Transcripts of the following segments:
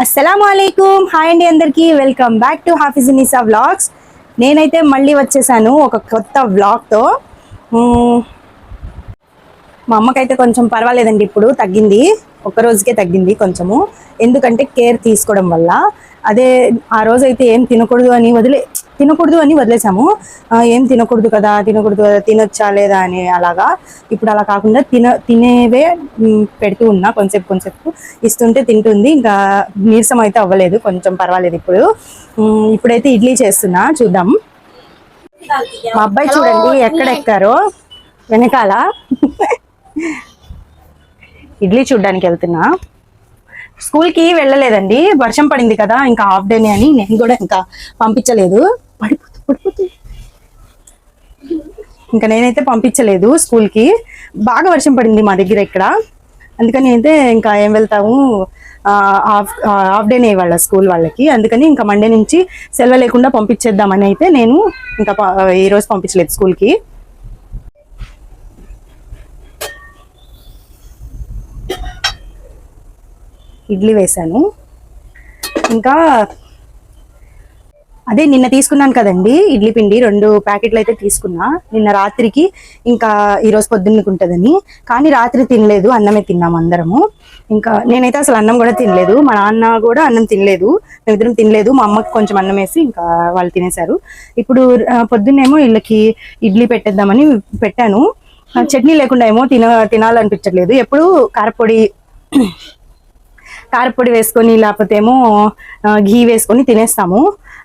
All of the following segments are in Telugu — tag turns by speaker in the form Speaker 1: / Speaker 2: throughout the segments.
Speaker 1: అస్సలాముఅలైకుం. హాయ్ అండి అందరికీ. Welcome back to Hafizunnisa vlogs. నేనైతే మళ్ళీ వచ్చేసాను ఒక కొత్త వ్లాగ్తో. మా అమ్మకైతే కొంచెం పర్వాలేదండి, ఇప్పుడు తగ్గింది, ఒక రోజుకే తగ్గింది కొంచెము. ఎందుకంటే కేర్ తీసుకోవడం వల్ల. అదే ఆ రోజైతే ఏం తినకూడదు అని వదిలేసాము. ఏం తినకూడదు కదా తినొచ్చా లేదా అని అలాగా. ఇప్పుడు అలా కాకుండా తినేవే పెడుతూ ఉన్నా, కొంచెంసేపు ఇస్తుంటే తింటుంది. ఇంకా నీరసం అయితే అవ్వలేదు, కొంచెం పర్వాలేదు ఇప్పుడు. ఇప్పుడైతే ఇడ్లీ చేస్తున్నా, చూద్దాం. మా అబ్బాయి చూడండి ఎక్కడెక్కారో, వెనకాల. ఇడ్లీ చూడ్డానికి వెళ్తున్నా. స్కూల్కి వెళ్ళలేదండి, వర్షం పడింది కదా, ఇంకా హాఫ్ డేనే అని నేను కూడా ఇంకా పంపించలేదు. పడిపోతుంది. ఇంకా నేనైతే పంపించలేదు స్కూల్కి. బాగా వర్షం పడింది మా దగ్గర ఇక్కడ, అందుకని అయితే ఇంకా ఏం వెళ్తాము, హాఫ్ డేనే వాళ్ళ స్కూల్ వాళ్ళకి. అందుకని ఇంకా మండే నుంచి సెలవు లేకుండా పంపించేద్దామని అయితే నేను ఇంకా ఈరోజు పంపించలేదు స్కూల్కి. ఇడ్లీ వేసాను. ఇంకా అదే నిన్న తీసుకున్నాను కదండి ఇడ్లీ పిండి, 2 ప్యాకెట్లు అయితే తీసుకున్నా నిన్న రాత్రికి, ఇంకా ఈరోజు పొద్దున్నకు ఉంటుందని. కానీ రాత్రి తినలేదు, అన్నమే తిన్నాము అందరము. ఇంకా నేనైతే అసలు అన్నం కూడా తినలేదు, మా నాన్న కూడా అన్నం తినలేదు, మేమిద్దరం తినలేదు. మా అమ్మకి కొంచెం అన్నం వేసి ఇంకా వాళ్ళు తినేశారు. ఇప్పుడు పొద్దున్నేమో వీళ్ళకి ఇడ్లీ పెట్టేద్దామని పెట్టాను. చట్నీ లేకుండా ఏమో తినాలనిపించట్లేదు. ఎప్పుడు కారపొడి వేసుకొని లేకపోతే ఏమో ఘీ వేసుకొని తినేస్తాము.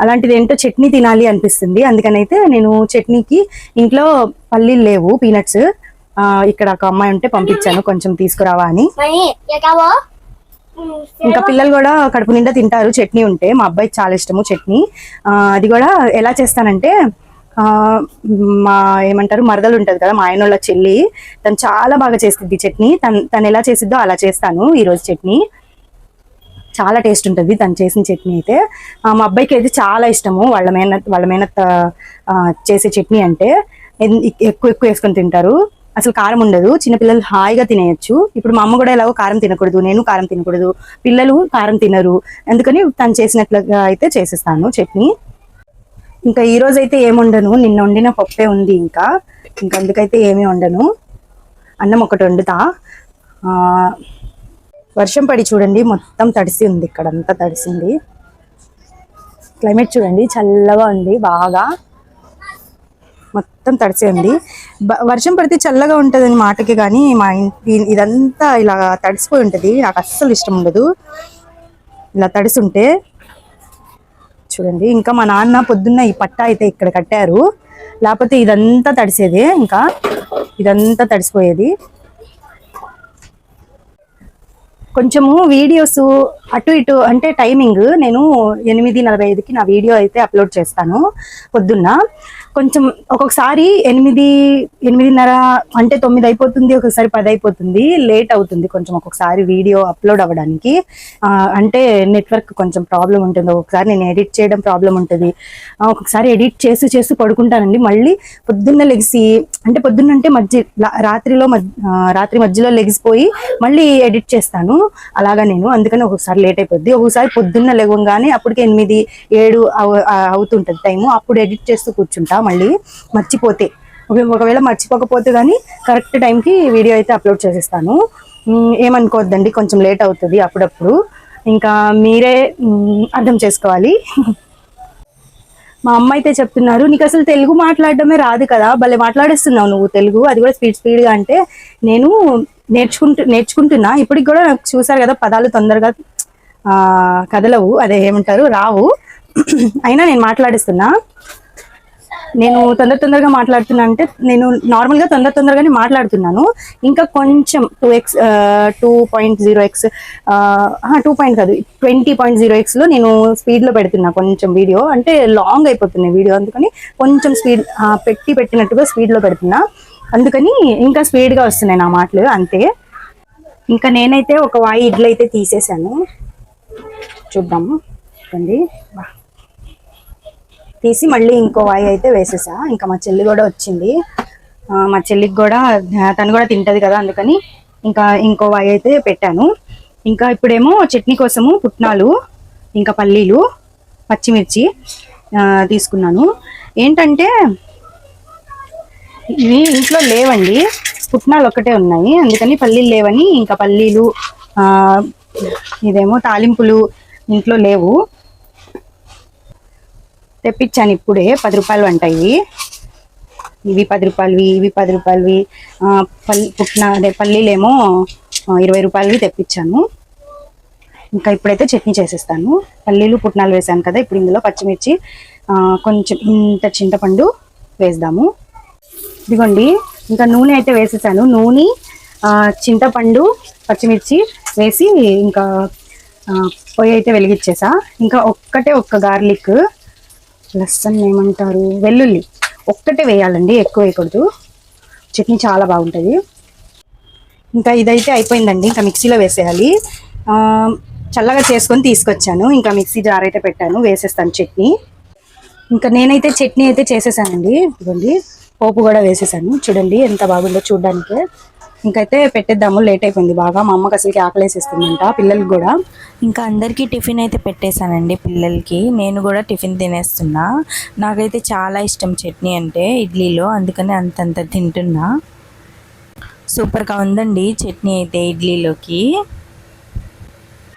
Speaker 1: అలాంటిది ఏంటో చట్నీ తినాలి అనిపిస్తుంది. అందుకని అయితే నేను చట్నీకి ఇంట్లో పల్లీలు లేవు, పీనట్స్. ఇక్కడ ఒక అమ్మాయి ఉంటే పంపించాను కొంచెం తీసుకురావా అని. ఇంకా పిల్లలు కూడా కడుపు నిండా తింటారు చట్నీ ఉంటే. మా అబ్బాయికి చాలా ఇష్టము చట్నీ. అది కూడా ఎలా చేస్తానంటే, మా ఏమంటారు మరదలు ఉంటుంది కదా, మా ఆయనోళ్ళ చెల్లి, తను చాలా బాగా చేస్తుంది చట్నీ. తను ఎలా చేసిద్దో అలా చేస్తాను ఈరోజు చట్నీ. చాలా టేస్ట్ ఉంటుంది తను చేసిన చట్నీ అయితే. మా అబ్బాయికి అయితే చాలా ఇష్టము, వాళ్ళ మేనత్త చేసే చట్నీ అంటే. ఎక్కువ వేసుకొని తింటారు, అసలు కారం ఉండదు, చిన్నపిల్లలు హాయిగా తినేయచ్చు. ఇప్పుడు మా అమ్మ కూడా ఎలాగో కారం తినకూడదు, నేను కారం తినకూడదు, పిల్లలు కారం తినరు, అందుకని తను చేసినట్లుగా అయితే చేసేస్తాను చట్నీ. ఇంకా ఈ రోజు అయితే ఏమి వండను, నిన్న వండిన పప్పే ఉంది. ఇంకా అందుకైతే ఏమీ వండను, అన్నం ఒకటి వండుతా. వర్షం పడి చూడండి మొత్తం తడిసి ఉంది, ఇక్కడ అంతా తడిసింది. క్లైమేట్ చూడండి చల్లగా ఉంది, బాగా మొత్తం తడిసి ఉంది. వర్షం పడితే చల్లగా ఉంటుందని మాటకి, కానీ మా ఇంటి ఇదంతా ఇలా తడిసిపోయి ఉంటుంది. నాకు అస్సలు ఇష్టం ఉండదు ఇలా తడిసుంటే. చూడండి ఇంకా మా నాన్న పొద్దున్న ఈ పట్టా అయితే ఇక్కడ కట్టారు, లేకపోతే ఇదంతా తడిసేది, ఇంకా ఇదంతా తడిసిపోయేది. కొంచెము వీడియోస్ అటు ఇటు అంటే టైమింగ్, నేను 8:45కి నా వీడియో అయితే అప్లోడ్ చేస్తాను పొద్దున్న. కొంచెం ఒక్కొక్కసారి 8:30 అంటే 9 అయిపోతుంది, ఒక్కొక్కసారి 10 అయిపోతుంది, లేట్ అవుతుంది కొంచెం ఒక్కొక్కసారి వీడియో అప్లోడ్ అవ్వడానికి. అంటే నెట్వర్క్ కొంచెం ప్రాబ్లం ఉంటుంది, ఒక్కొక్కసారి నేను ఎడిట్ చేయడం ప్రాబ్లం ఉంటుంది. ఒక్కొక్కసారి ఎడిట్ చేస్తూ పడుకుంటానండి. మళ్ళీ పొద్దున్న లెగిసి, అంటే పొద్దున్నంటే రాత్రి మధ్యలో లెగిసిపోయి మళ్ళీ ఎడిట్ చేస్తాను అలాగా నేను. అందుకని ఒక్కొక్కసారి లేట్ అయిపోద్ది, ఒక్కొక్కసారి పొద్దున్న లేవగానే అప్పటికే 8, 7 అవుతుంటుంది టైము, అప్పుడు ఎడిట్ చేస్తూ కూర్చుంటా. మళ్ళీ మర్చిపోతే, ఒకవేళ మర్చిపోకపోతే కానీ కరెక్ట్ టైంకి వీడియో అయితే అప్లోడ్ చేసేస్తాను. ఏమనుకోవద్దండి, కొంచెం లేట్ అవుతుంది అప్పుడప్పుడు, ఇంకా మీరే అర్థం చేసుకోవాలి. మా అమ్మ అయితే చెప్తున్నారు, నీకు అసలు తెలుగు మాట్లాడడమే రాదు కదా, భలే మాట్లాడేస్తున్నావు నువ్వు తెలుగు, అది కూడా స్పీడ్గా. అంటే నేను నేర్చుకుంటున్నా. ఇప్పటికి కూడా నాకు చూసారు కదా, పదాలు తొందరగా కదలవు, అదే ఏమంటారు రావు, అయినా నేను మాట్లాడిస్తున్నా. నేను తొందరగా మాట్లాడుతున్నా అంటే, నేను నార్మల్గా తొందరగానే మాట్లాడుతున్నాను. ఇంకా కొంచెం 2.0x 20.0xలో నేను స్పీడ్లో పెడుతున్నా కొంచెం వీడియో, అంటే లాంగ్ అయిపోతున్నాయి వీడియో, అందుకని కొంచెం స్పీడ్ పెట్టినట్టుగా స్పీడ్లో పెడుతున్నా. అందుకని ఇంకా స్పీడ్గా వస్తున్నాయి నా మాటలు, అంతే. ఇంకా నేనైతే ఒక వాయి ఇడ్లీ అయితే తీసేసాను, చూద్దాము అండి. తీసి మళ్ళీ ఇంకో వాయి అయితే వేసేసా. ఇంకా మా చెల్లి కూడా వచ్చింది, మా చెల్లికి కూడా తను కూడా తింటది కదా, అందుకని ఇంకా ఇంకో వాయి అయితే పెట్టాను. ఇంకా ఇప్పుడేమో చట్నీ కోసము పుట్నాలు ఇంకా పల్లీలు పచ్చిమిర్చి తీసుకున్నాను. ఏంటంటే ఇవి ఇంట్లో లేవండి, పుట్నాలు ఒక్కటే ఉన్నాయి, అందుకని పల్లీలు లేవని ఇంకా పల్లీలు ఇదేమో తాలింపులు ఇంట్లో లేవు, తెప్పించాను ఇప్పుడే. 10 రూపాయలు అంటాయి ఇవి, 10 రూపాయలవి, ఇవి 10 రూపాయలవి. అదే పల్లీలేమో 20 రూపాయలవి తెప్పించాను. ఇంకా ఇప్పుడైతే చట్నీ చేసేస్తాను. పల్లీలు పుట్నాలు వేసాను కదా, ఇప్పుడు ఇందులో పచ్చిమిర్చి కొంచెం ఇంత చింతపండు వేద్దాము. ఇదిగోండి, ఇంకా నూనె అయితే వేసేసాను. నూనె చింతపండు పచ్చిమిర్చి వేసి ఇంకా పొయ్యి అయితే వెలిగించేసా. ఇంకా ఒక్క గార్లిక్ లస్సన్ ఏమంటారు, వెల్లుల్లి ఒక్కటే వేయాలండి, ఎక్కువ వేయకూడదు, చట్నీ చాలా బాగుంటుంది. ఇంకా ఇదైతే అయిపోయిందండి, ఇంకా మిక్సీలో వేసేయాలి. చల్లగా చేసుకొని తీసుకొచ్చాను, ఇంకా మిక్సీ జార్ అయితే పెట్టాను, వేసేస్తాను చట్నీ. ఇంకా నేనైతే చట్నీ అయితే చేసేసానండి. ఇదిగోండి, పోపు కూడా వేసేసాను. చూడండి ఎంత బాగుందో చూడడానికి. ఇంకైతే పెట్టేద్దాము, లేట్ అయిపోయింది బాగా. మా అమ్మకి అసలుకి ఆకలేసేస్తుందంట, పిల్లలకి కూడా.
Speaker 2: ఇంకా అందరికీ టిఫిన్ అయితే పెట్టేశానండి పిల్లలకి. నేను కూడా టిఫిన్ తినేస్తున్నా. నాకైతే చాలా ఇష్టం చట్నీ అంటే ఇడ్లీలో, అందుకని అంతంత తింటున్నా. సూపర్గా ఉందండి చట్నీ అయితే ఇడ్లీలోకి.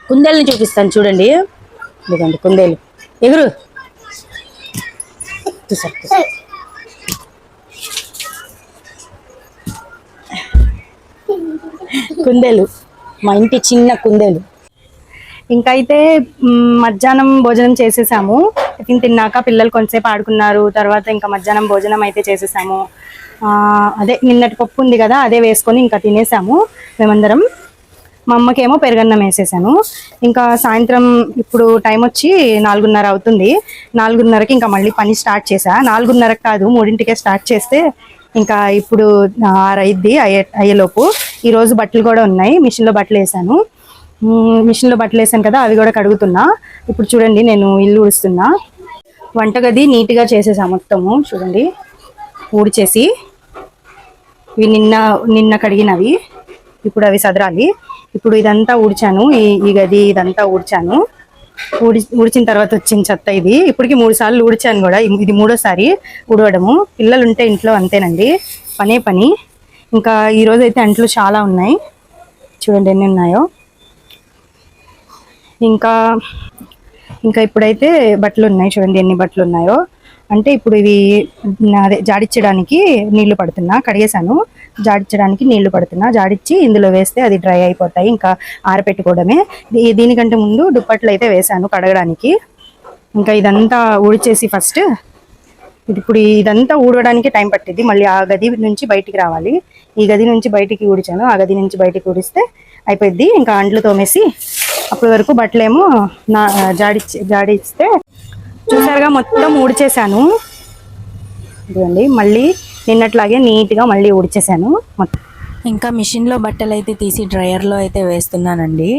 Speaker 1: కుందేలుని చూపిస్తాను చూడండి. ఇదిగోండి కుందేలు, ఎగురు. కుందేలు, మా ఇంటి చిన్న కుందేలు. ఇంకైతే మధ్యాహ్నం భోజనం చేసేసాము. టిఫిన్ తిన్నాక పిల్లలు కొంతసేపు ఆడుకున్నారు. తర్వాత ఇంకా మధ్యాహ్నం భోజనం అయితే చేసేసాము. అదే నిన్నటి పప్పు ఉంది కదా, అదే వేసుకొని ఇంకా తినేసాము మేమందరం. మా అమ్మకేమో పెరుగన్నం వేసేసాను. ఇంకా సాయంత్రం ఇప్పుడు టైం వచ్చి 4:30 అవుతుంది. 4:30కి ఇంకా మళ్ళీ పని స్టార్ట్ చేసా. 4:30 కాదు, 3కే స్టార్ట్ చేస్తే ఇంకా ఇప్పుడు 6 అయ్యిద్ది. అయ్యేలోపు ఈరోజు బట్టలు కూడా ఉన్నాయి, మిషన్లో బట్టలు వేసాను. మిషన్లో బట్టలు వేసాను కదా, అవి కూడా కడుగుతున్నా. ఇప్పుడు చూడండి, నేను ఇల్లు ఊడుస్తున్నా. వంటగది నీట్గా చేసేసా మొత్తము. చూడండి, ఊడ్చేసి ఇవి నిన్న కడిగినవి, ఇప్పుడు అవి సదరాలి. ఇప్పుడు ఇదంతా ఊడ్చాను, ఈ గది ఇదంతా ఊడ్చాను. ఊడ్చిన తర్వాత వచ్చిన చెత్త ఇది. ఇప్పటికి 3 సార్లు ఊడ్చాను కూడా, ఇది 3వసారి ఊడవడము. పిల్లలు ఉంటే ఇంట్లో అంతేనండి, పని. ఇంకా ఈరోజు అయితే అంట్లు చాలా ఉన్నాయి, చూడండి ఎన్ని ఉన్నాయో. ఇంకా ఇప్పుడైతే బట్టలు ఉన్నాయి, చూడండి ఎన్ని బట్టలు ఉన్నాయో. అంటే ఇప్పుడు ఇవి అదే జాడిచ్చడానికి నీళ్లు పడుతున్నా, కడిగేసాను, జాడిచ్చడానికి నీళ్లు పడుతున్నా. జాడిచ్చి ఇందులో వేస్తే అది డ్రై అయిపోతాయి, ఇంకా ఆరపెట్టుకోవడమే. దీనికంటే ముందు దుప్పట్లు అయితే వేసాను కడగడానికి. ఇంకా ఇదంతా ఊడ్చేసి ఫస్ట్ ఇప్పుడు ఇదంతా ఊడడానికి టైం పట్టింది. మళ్ళీ ఆ గది నుంచి బయటికి రావాలి. ఈ గది నుంచి బయటికి ఊడిచాను, ఆ గది నుంచి బయటికి ఊడిస్తే అయిపోద్ది. ఇంకా అంట్లు తోమేసి అప్పటి వరకు బట్టలేమో జాడిస్తే చూసారుగా మొత్తం ఊడ్చేసాను. ఇదిగోండి, మళ్ళీ నిన్నట్లాగే నీట్గా మళ్ళీ ఊడ్చేసాను మొత్తం.
Speaker 2: ఇంకా మిషన్లో బట్టలు అయితే తీసి డ్రయర్లో అయితే వేస్తున్నానండి.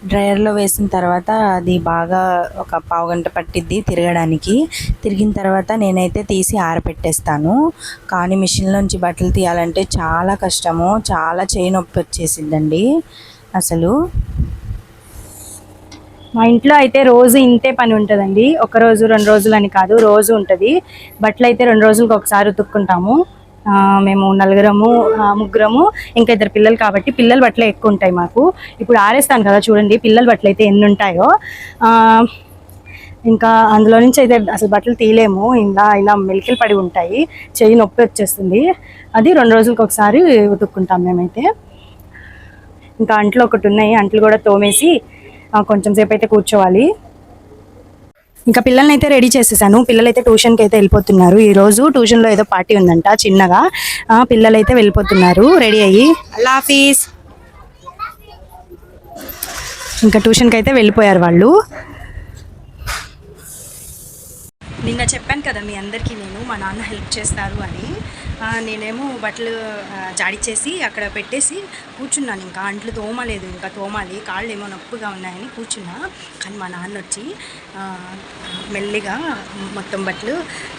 Speaker 2: డ్రయర్లో వేసిన తర్వాత అది బాగా ఒక పావుగంట పట్టిద్ది తిరగడానికి. తిరిగిన తర్వాత నేనైతే తీసి ఆరపెట్టేస్తాను. కానీ మిషన్లోంచి బట్టలు తీయాలంటే చాలా కష్టము, చాలా చేయి నొప్పి వచ్చేసిద్దండి అసలు.
Speaker 1: మా ఇంట్లో అయితే రోజు ఇంతే పని ఉంటుందండి. 1 రోజు 2 రోజులు అని కాదు, రోజు ఉంటుంది. బట్టలు అయితే 2 రోజులకు ఒకసారి ఉతుక్కుంటాము. మేము 3 ఇంకా 2 పిల్లలు కాబట్టి పిల్లల బట్టలే ఎక్కువ ఉంటాయి మాకు. ఇప్పుడు ఆరేస్తాను కదా, చూడండి పిల్లల బట్టలు అయితే ఎన్ని ఉంటాయో. ఇంకా అందులో నుంచి అయితే అసలు బట్టలు తీయలేము, ఇలా మెలికలు పడి ఉంటాయి, చెయ్యి నొప్పి వచ్చేస్తుంది. అది 2 రోజులకు ఒకసారి ఉతుక్కుంటాం మేమైతే. ఇంకా అంట్లు ఒకటి ఉన్నాయి, అంట్లు కూడా తోమేసి కొంచెం సేపు అయితే కూర్చోవాలి. ఇంకా పిల్లల్ని అయితే రెడీ చేసేసాను. పిల్లలైతే ట్యూషన్కి అయితే వెళ్ళిపోతున్నారు. ఈరోజు ట్యూషన్లో ఏదో పార్టీ ఉందంట చిన్నగా. పిల్లలైతే వెళ్ళిపోతున్నారు రెడీ అయ్యి. అల్లా హాఫీజ్. ఇంకా ట్యూషన్కి అయితే వెళ్ళిపోయారు వాళ్ళు. నిన్న చెప్పాను కదా మీ అందరికీ, నేను మా నాన్న హెల్ప్ చేస్తారు అని. నేనేమో బట్టలు జాడిచ్చేసి అక్కడ పెట్టేసి కూర్చున్నాను. ఇంకా అంట్లు తోమలేదు, ఇంకా తోమాలి, కాళ్ళు ఏమో నొప్పిగా ఉన్నాయని కూర్చున్నా. కానీ మా నాన్న వచ్చి మెల్లిగా మొత్తం బట్టలు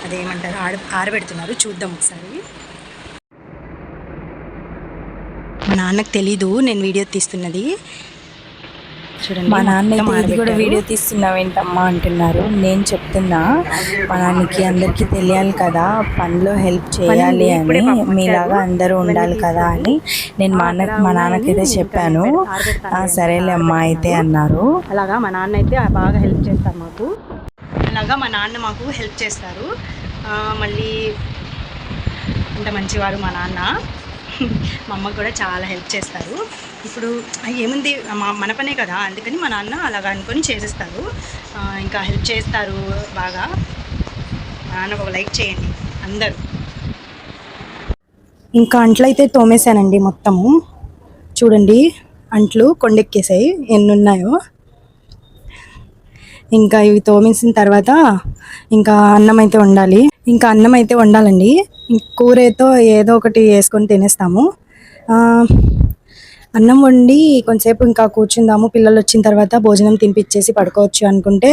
Speaker 1: అదేమంటారు ఆరబెడుతున్నారు. చూద్దాం ఒకసారి. మా నాన్నకు తెలీదు నేను వీడియో తీస్తున్నది. చూడండి
Speaker 2: మా నాన్న
Speaker 1: మొత్తం
Speaker 2: అయితే ఇది కూడా
Speaker 1: ఆరబెట్టారు.
Speaker 2: వీడియో తీస్తున్నావేంటమ్మా అంటున్నారు. నేను చెప్తున్నా మా నాన్నకి అందరికీ తెలియాలి కదా పనిలో హెల్ప్ చేయాలి
Speaker 1: ఇప్పుడే
Speaker 2: అని,
Speaker 1: పాపం
Speaker 2: మీలాగా
Speaker 1: వచ్చారు.
Speaker 2: అందరూ ఉండాలి కదా అని నేను మా నాన్నకైతే చెప్పాను. సరేలే అమ్మా అయితే అన్నారు.
Speaker 1: అలాగా మా నాన్న అయితే బాగా హెల్ప్ చేస్తారు మాకు. అలాగా మా నాన్న మాకు హెల్ప్ చేస్తారు. మళ్ళీ ఇంత మంచివారు మా నాన్న. మా అమ్మ కూడా చాలా హెల్ప్ చేస్తారు. ఇప్పుడు ఏముంది మన పనే కదా, అందుకని మా నాన్న అలాగా అనుకొని చేసేస్తారు. ఇంకా హెల్ప్ చేస్తారు బాగా. మా నాన్నకు ఒక లైక్ చేయండి అందరూ. ఇంకా అంట్లు అయితే తోమేశానండి మొత్తము. చూడండి అంట్లు కొండెక్కేసాయి ఎన్ని ఉన్నాయో. ఇంకా ఇవి తోమేసిన తర్వాత ఇంకా అన్నం అయితే వండాలండి. కూరతో ఏదో ఒకటి వేసుకొని తినేస్తాము. అన్నం వండి కొంతసేపు ఇంకా కూర్చుందాము, పిల్లలు వచ్చిన తర్వాత భోజనం తినిపించేసి పడుకోవచ్చు అనుకుంటే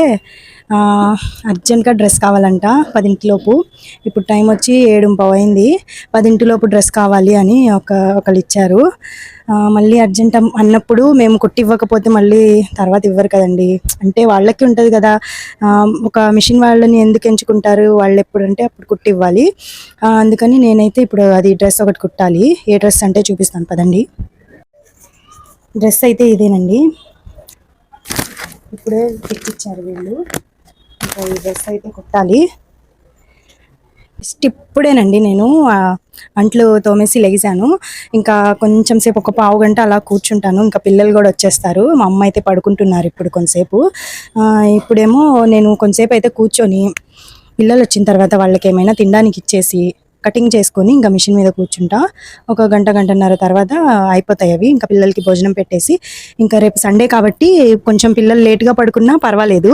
Speaker 1: అర్జెంట్గా డ్రెస్ కావాలంట 10 ఇప్పుడు టైం వచ్చి 7:15 అయింది. 10 డ్రెస్ కావాలి అని ఒకళ్ళు ఇచ్చారు. మళ్ళీ అర్జెంట్ అన్నప్పుడు మేము కుట్టి ఇవ్వకపోతే మళ్ళీ తర్వాత ఇవ్వరు కదండి. అంటే వాళ్ళకి ఉంటుంది కదా, ఒక మిషన్ వాళ్ళని ఎందుకు ఎంచుకుంటారు, వాళ్ళు ఎప్పుడంటే అప్పుడు కుట్టి ఇవ్వాలి. అందుకని నేనైతే ఇప్పుడు అది డ్రెస్ ఒకటి కుట్టాలి. ఏ డ్రెస్ అంటే చూపిస్తాను పదండి. డ్రెస్ అయితే ఇదేనండి, ఇప్పుడే తెచ్చిచ్చారు వీళ్ళు. ఇంకా ఈ డ్రెస్ అయితే కుట్టాలి. ఇప్పుడేనండి నేను అంట్లు తోమేసి లెగిసాను. ఇంకా కొంచెం సేపు ఒక పావు గంట అలా కూర్చుంటాను. ఇంకా పిల్లలు కూడా వచ్చేస్తారు. మా అమ్మ అయితే పడుకుంటున్నారు ఇప్పుడు కొంతసేపు. ఇప్పుడేమో నేను కొంతసేపు అయితే కూర్చొని పిల్లలు వచ్చిన తర్వాత వాళ్ళకి ఏమైనా తినడానికి ఇచ్చేసి కటింగ్ చేసుకొని ఇంకా మిషన్ మీద కూర్చుంటా. ఒక గంటన్నర తర్వాత అయిపోతాయి అవి. ఇంకా పిల్లలకి భోజనం పెట్టేసి, ఇంకా రేపు సండే కాబట్టి కొంచెం పిల్లలు లేట్గా పడుకున్నా పర్వాలేదు,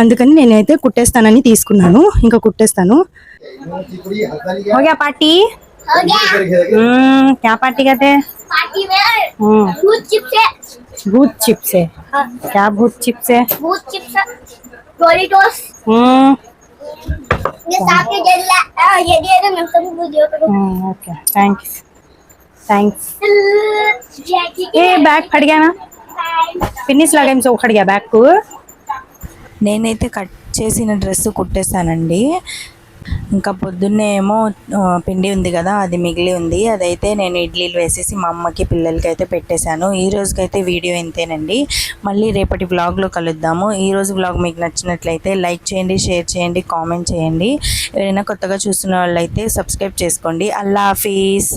Speaker 1: అందుకని నేనైతే కుట్టేస్తానని తీసుకున్నాను. ఇంకా కుట్టేస్తాను. हो गया पार्टी?
Speaker 3: हो गया।
Speaker 1: क्या पार्टी कहते हैं?
Speaker 3: पार्टी में भूत चिप्स है।
Speaker 1: भूत चिप्स है? क्या भूत चिप्स है?
Speaker 3: भूत चिप्स डोरिटोस। ये साके जेला ये दिए तो मैं सब वीडियो करूं।
Speaker 1: Okay thanks.
Speaker 3: जैकी
Speaker 1: ए बैग फट गया ना, फिनिश लगा इनसे उखड़ गया बैग को.
Speaker 2: నేనైతే కట్ చేసిన డ్రెస్ కుట్టేస్తానండి. ఇంకా పొద్దున్నే ఏమో పిండి ఉంది కదా, అది మిగిలి ఉంది. అదైతే నేను ఇడ్లీలు వేసేసి మా అమ్మకి పిల్లలకి అయితే పెట్టేశాను. ఈ రోజుకైతే వీడియో ఇంతేనండి. మళ్ళీ రేపటి వ్లాగ్లో కలుద్దాము. ఈరోజు వ్లాగ్ మీకు నచ్చినట్లయితే లైక్ చేయండి, షేర్ చేయండి, కామెంట్ చేయండి. ఎవరైనా కొత్తగా చూస్తున్న వాళ్ళైతే సబ్స్క్రైబ్ చేసుకోండి. అల్లా హాఫీజ్.